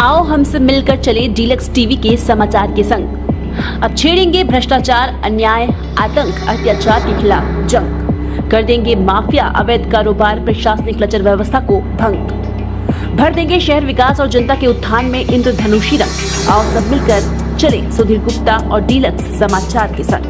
आओ हमसे मिलकर चले डीलक्स टीवी के समाचार के संग। अब छेड़ेंगे भ्रष्टाचार, अन्याय, आतंक, अत्याचार के खिलाफ जंग। कर देंगे माफिया, अवैध कारोबार, प्रशासनिक लचर व्यवस्था को भंग। भर देंगे शहर विकास और जनता के उत्थान में इंद्रधनुषी रंग। आओ सब मिलकर चले सुधीर गुप्ता और डीलक्स समाचार के संग।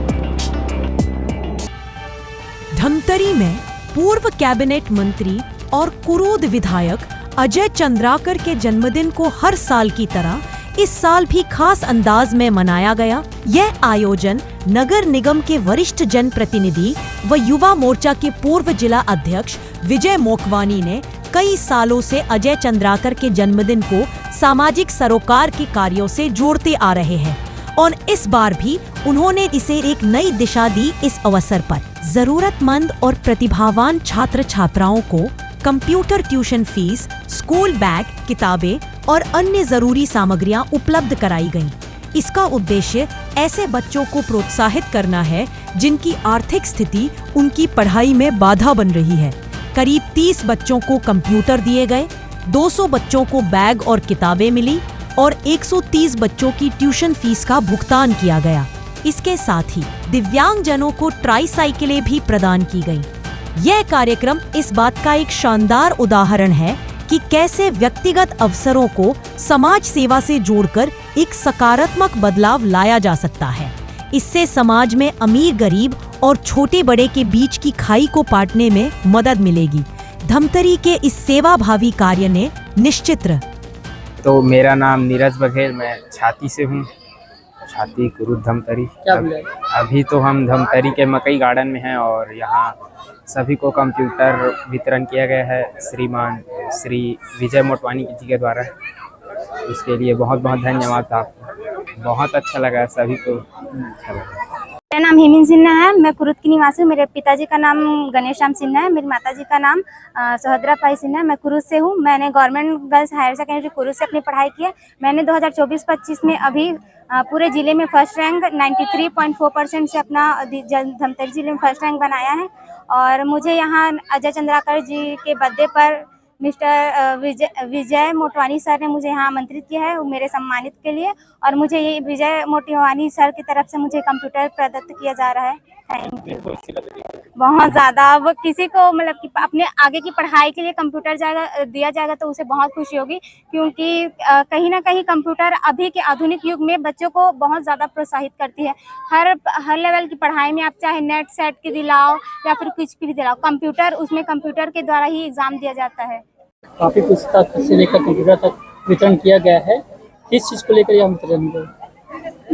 धमतरी में पूर्व कैबिनेट मंत्री और कुरूद विधायक अजय चंद्राकर के जन्मदिन को हर साल की तरह इस साल भी खास अंदाज में मनाया गया। यह आयोजन नगर निगम के वरिष्ठ जनप्रतिनिधि व युवा मोर्चा के पूर्व जिला अध्यक्ष विजय मोखवानी ने कई सालों से अजय चंद्राकर के जन्मदिन को सामाजिक सरोकार के कार्यों से जोड़ते आ रहे हैं और इस बार भी उन्होंने इसे एक नई दिशा दी। इस अवसर पर जरूरतमंद और प्रतिभावान छात्र छात्राओं को computer tuition fees, school bag, किताबें और अन्य जरूरी सामग्रियां उपलब्ध कराई गईं। इसका उद्देश्य ऐसे बच्चों को प्रोत्साहित करना है जिनकी आर्थिक स्थिति उनकी पढ़ाई में बाधा बन रही है। करीब 30 बच्चों को कंप्यूटर दिए गए, 200 बच्चों को बैग और किताबें मिली और 130 बच्चों की ट्यूशन फीस का भुगतान किया गया। इसके साथ ही दिव्यांगजनों को ट्राईसाइकिलें भी प्रदान की गईं। यह कार्यक्रम इस बात का एक शानदार उदाहरण है कि कैसे व्यक्तिगत अवसरों को समाज सेवा से जोड़कर एक सकारात्मक बदलाव लाया जा सकता है। इससे समाज में अमीर गरीब और छोटे बड़े के बीच की खाई को पाटने में मदद मिलेगी। धमतरी के इस सेवाभावी कार्य ने निश्चित। तो मेरा नाम नीरज बघेल, मैं छाती से हूँ, छाती कुरूद धमतरी। अभी तो हम धमतरी के मकई गार्डन में हैं और यहाँ सभी को कंप्यूटर वितरण किया गया है श्रीमान श्री विजय मोटवानी जी के द्वारा। इसके लिए बहुत बहुत धन्यवाद आपको। बहुत अच्छा लगा, सभी को अच्छा लगा। मेरा नाम हेमिन सिन्हा है, मैं कुरूद की निवासी हूँ। मेरे पिताजी का नाम गणेश राम सिन्हा है, मेरी माताजी का नाम सोहद्रा पाई सिन्हा है। मैं कुरूद से हूँ। मैंने government girls higher secondary Kurud से अपनी पढ़ाई की है। मैंने 2024-25 में अभी पूरे ज़िले में फर्स्ट रैंक 93.4% से अपना धमतरी ज़िले में फर्स्ट रैंक बनाया है। और मुझे यहाँ अजय चंद्राकर जी के बर्थडे पर मिस्टर विजय मोटवानी सर ने मुझे यहाँ आमंत्रित किया है मेरे सम्मानित के लिए, और मुझे ये विजय मोटवानी सर की तरफ से मुझे कंप्यूटर प्रदत्त किया जा रहा है। Thank you. बहुत ज़्यादा। अब किसी को मतलब कि अपने आगे की पढ़ाई के लिए कंप्यूटर दिया जाएगा तो उसे बहुत खुशी होगी, क्योंकि कहीं ना कहीं कंप्यूटर अभी के आधुनिक युग में बच्चों को बहुत ज़्यादा प्रोत्साहित करती है। हर लेवल की पढ़ाई में आप चाहे नेट सेट की दिलाओ या फिर कुछ भी दिलाओ, कंप्यूटर के द्वारा ही एग्ज़ाम दिया जाता है। काफ़ी पुस्तक से लेकर कंप्यूटर तक वितरण किया गया है। किस चीज़ को लेकर यह वितरण किया?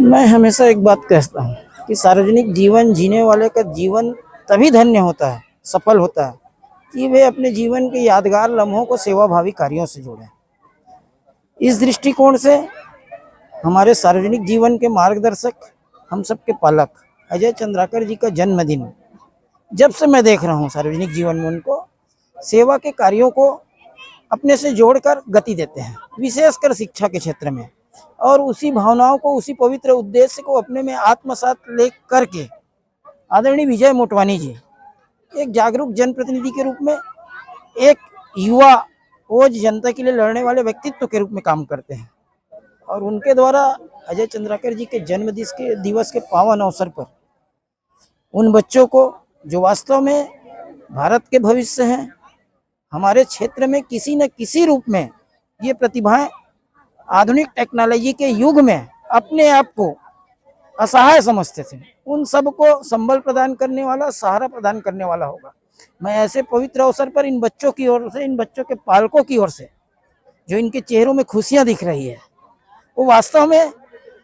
मैं हमेशा एक बात कहता हूँ कि सार्वजनिक जीवन जीने वाले का जीवन तभी धन्य होता है, सफल होता है कि वे अपने जीवन के यादगार लम्हों को सेवाभावी कार्यों से जोड़ें। इस दृष्टिकोण से हमारे सार्वजनिक जीवन के मार्गदर्शक, हम सबके पालक अजय चंद्राकर जी का जन्मदिन, जब से मैं देख रहा हूँ सार्वजनिक जीवन में उनको सेवा के कार्यों को अपने से जोड़कर गति देते हैं, विशेषकर शिक्षा के क्षेत्र में। और उसी भावनाओं को, उसी पवित्र उद्देश्य को अपने में आत्मसात ले करके आदरणीय विजय मोटवानी जी एक जागरूक जनप्रतिनिधि के रूप में, एक युवा ओज जनता के लिए लड़ने वाले व्यक्तित्व के रूप में काम करते हैं। और उनके द्वारा अजय चंद्राकर जी के जन्म दिवस के पावन अवसर पर उन बच्चों को जो वास्तव में भारत के भविष्य हैं, हमारे क्षेत्र में किसी न किसी रूप में ये प्रतिभाएं आधुनिक टेक्नोलॉजी के युग में अपने आप को असहाय समझते थे, उन सबको संबल प्रदान करने वाला, सहारा प्रदान करने वाला होगा। मैं ऐसे पवित्र अवसर पर इन बच्चों की ओर से, इन बच्चों के पालकों की ओर से जो इनके चेहरों में खुशियां दिख रही है, वो वास्तव में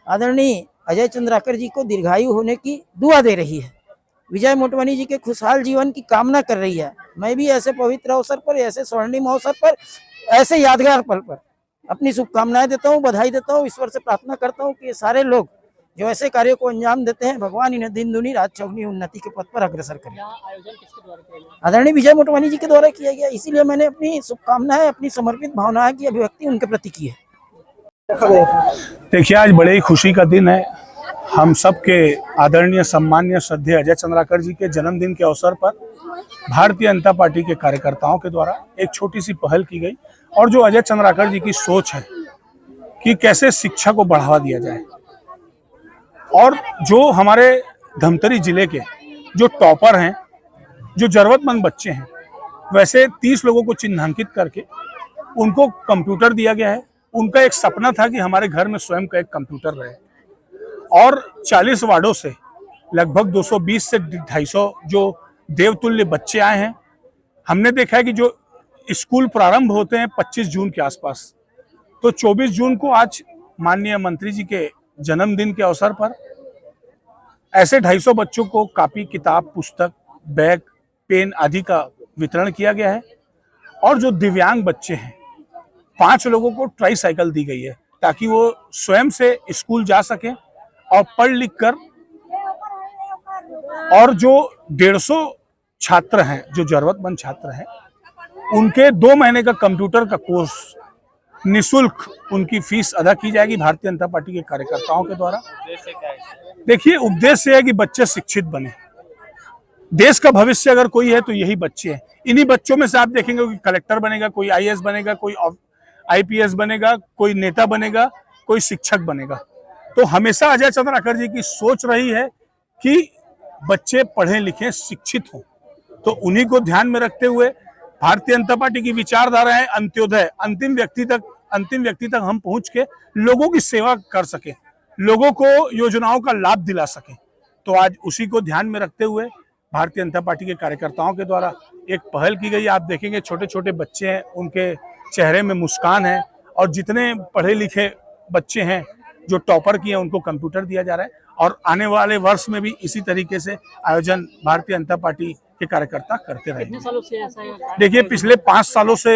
आदरणीय अजय चंद्राकर जी को दीर्घायु होने की दुआ दे रही है, विजय मोटवानी जी के खुशहाल जीवन की कामना कर रही है। मैं भी ऐसे पवित्र अवसर पर, ऐसे स्वर्णिम अवसर पर, ऐसे यादगार पल पर अपनी शुभकामनाएं देता हूँ, बधाई देता हूँ। ईश्वर से प्रार्थना करता हूँ कि ये सारे लोग जो ऐसे कार्यों को अंजाम देते हैं, भगवान इन्हें दिन दुनी रात चौगुनी उन्नति के पथ पर अग्रसर करें। आयोजन किसके द्वारा किया गया? आदरणीय विजय मोटवानी जी के द्वारा किया गया, इसीलिए मैंने अपनी शुभकामनाएं, अपनी समर्पित भावनाएं की अभिव्यक्ति उनके प्रति की है। देखिए, आज बड़े ही खुशी का दिन है। हम सबके आदरणीय सम्मान्य श्रद्धेय अजय चंद्राकर जी के जन्मदिन के अवसर पर भारतीय जनता पार्टी के कार्यकर्ताओं के द्वारा एक छोटी सी पहल की गई। और जो अजय चंद्राकर जी की सोच है कि कैसे शिक्षा को बढ़ावा दिया जाए। और जो हमारे धमतरी जिले के जो टॉपर हैं, जो जरूरतमंद बच्चे हैं, वैसे 30 लोगों को चिन्हांकित करके उनको कंप्यूटर दिया गया है। उनका एक सपना था कि हमारे घर में स्वयं का एक कंप्यूटर रहे। और 40 वार्डों से लगभग 220 से 250 जो देवतुल्य बच्चे आए हैं। हमने देखा है कि जो स्कूल प्रारंभ होते हैं 25 जून के आसपास, तो 24 जून को आज माननीय मंत्री जी के जन्मदिन के अवसर पर ऐसे 250 बच्चों को कॉपी, किताब, पुस्तक, बैग, पेन आदि का वितरण किया गया है। और जो दिव्यांग बच्चे हैं, 5 लोगों को ट्राईसाइकिल दी गई है ताकि वो स्वयं से स्कूल जा सकें और पढ़ लिख कर। और जो 150 छात्र हैं, जो जरूरतमंद छात्र हैं, उनके 2 महीने का कंप्यूटर का कोर्स निःशुल्क उनकी फीस अदा की जाएगी भारतीय जनता पार्टी के कार्यकर्ताओं के द्वारा। देखिए, उद्देश्य है कि बच्चे शिक्षित बने। देश का भविष्य अगर कोई है तो यही बच्चे हैं। इन्हीं बच्चों में से आप देखेंगे कि कलेक्टर बनेगा, कोई आईएएस बनेगा, कोई आईपीएस बनेगा, कोई नेता बनेगा, कोई शिक्षक बनेगा। तो हमेशा अजय चंद्राकर जी की सोच रही है कि बच्चे पढ़े लिखे शिक्षित हों। तो उन्हीं को ध्यान में रखते हुए भारतीय जनता पार्टी की विचारधारा है अंत्योदय, अंतिम व्यक्ति तक हम पहुंच के लोगों की सेवा कर सके, लोगों को योजनाओं का लाभ दिला सके। तो आज उसी को ध्यान में रखते हुए भारतीय जनता पार्टी के कार्यकर्ताओं के द्वारा एक पहल की गई। आप देखेंगे छोटे छोटे बच्चे हैं, उनके चेहरे में मुस्कान है। और जितने पढ़े लिखे बच्चे हैं जो टॉपर किए, उनको कंप्यूटर दिया जा रहा है। और आने वाले वर्ष में भी इसी तरीके से आयोजन भारतीय जनता पार्टी के कार्यकर्ता करते रहेंगे। कितने सालों से ऐसा है? देखिए, पिछले 5 सालों से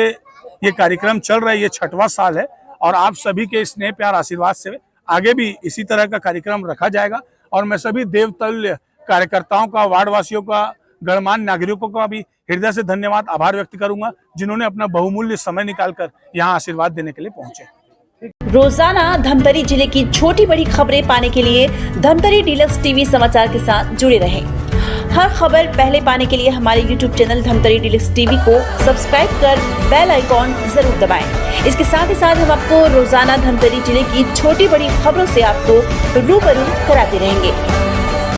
ये कार्यक्रम चल रहा है, ये 6वां साल है। और आप सभी के स्नेह, प्यार, आशीर्वाद से आगे भी इसी तरह का कार्यक्रम रखा जाएगा। और मैं सभी देवतुल्य कार्यकर्ताओं का, वार्ड वासियों का, गणमान्य नागरिकों का भी हृदय से धन्यवाद, आभार व्यक्त करूंगा, जिन्होंने अपना बहुमूल्य समय निकालकर यहाँ आशीर्वाद देने के लिए पहुंचे। रोजाना धमतरी जिले की छोटी बड़ी खबरें पाने के लिए धमतरी डीलक्स टीवी समाचार के साथ जुड़े रहें। हर खबर पहले पाने के लिए हमारे YouTube channel Dhamtari deluxe TV को सब्सक्राइब कर बेल आइकॉन जरूर दबाएं। इसके साथ ही साथ हम आपको रोजाना धमतरी जिले की छोटी बड़ी खबरों से आपको रूबरू कराते रहेंगे।